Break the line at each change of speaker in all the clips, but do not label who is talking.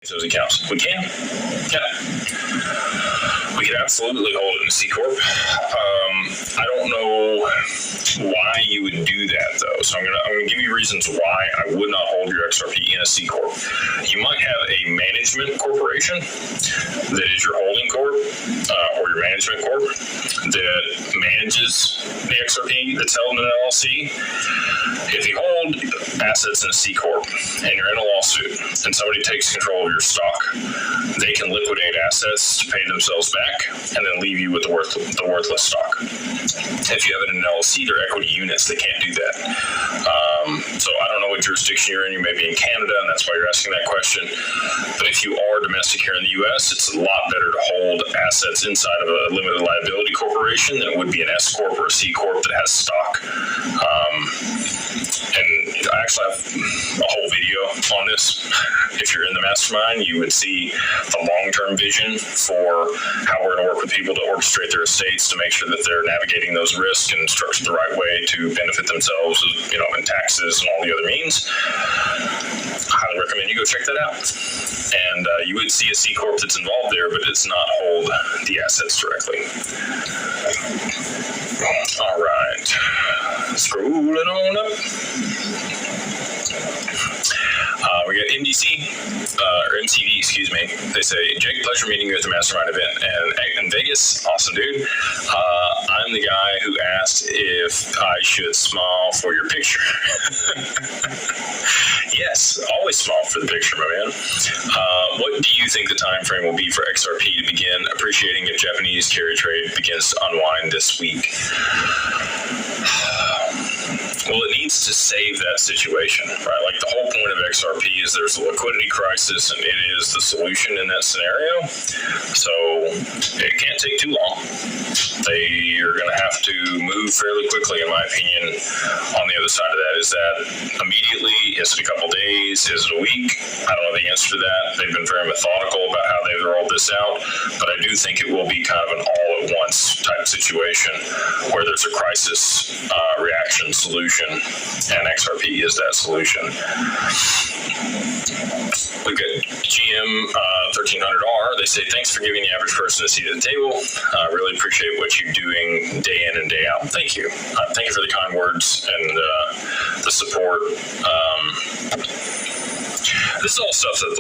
those accounts. We can. Yeah. We can absolutely hold it in a C-Corp. I don't know why you would do that, though. So I'm gonna give you reasons why I would not hold your XRP in a C-Corp. You might have a management corporation that is your holding corp or your management corp that manages the XRP that's held in an LLC. If you hold assets in a C-Corp and you're in a lawsuit and somebody takes control of your stock, they can liquidate assets to pay themselves back and then leave you with the worthless stock. If you have it in an LLC, they're equity units. They can't do that. So I don't know what jurisdiction you're in. You may be in Canada, and that's why you're asking that question. But if you are domestic here in the U.S., it's a lot better to hold assets inside of a limited liability corporation than it would be an S-Corp or a C-Corp that has stock. And I actually have a whole video on this. If you're in the mastermind, you would see the long-term vision for how we're going to work with people to orchestrate their estates to make sure that they're navigating those risks and structured the right way to benefit themselves, in taxes and all the other means. I highly recommend you go check that out. And you would see a C-Corp that's involved there, but it's not hold the assets directly. All right. Scrolling on up. We got MTV, excuse me. They say, Jake, pleasure meeting you at the Mastermind event in Vegas. Awesome, dude. I'm the guy who asked if I should smile for your picture. Yes, always smile for the picture, my man. What do you think the time frame will be for XRP to begin appreciating if Japanese carry trade begins to unwind this week? Well, it needs to save that situation, right? Like the whole point of XRP is there's a liquidity crisis and it is the solution in that scenario. So it can't take too long. They are going to have to move fairly quickly, in my opinion, on the other side of that. Is that immediately? Is it a couple days? Is it a week? I don't know the answer to that. They've been very methodical about how they've rolled this out, but I do think it will be kind of an all-at-once type situation where there's a crisis reaction solution, and XRP is that solution. We've got GM 1300R. They say, thanks for giving the average person a seat at the table. Really appreciate what you're doing day in and day out. Thank you. Thank you for the kind words and the support. This is all stuff that,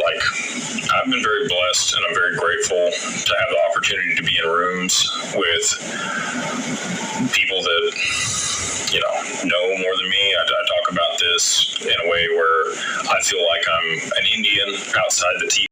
I've been very blessed and I'm very grateful to have the opportunity to be in rooms with people that, know more than me. I talk about this in a way where I feel like I'm an Indian outside the TV.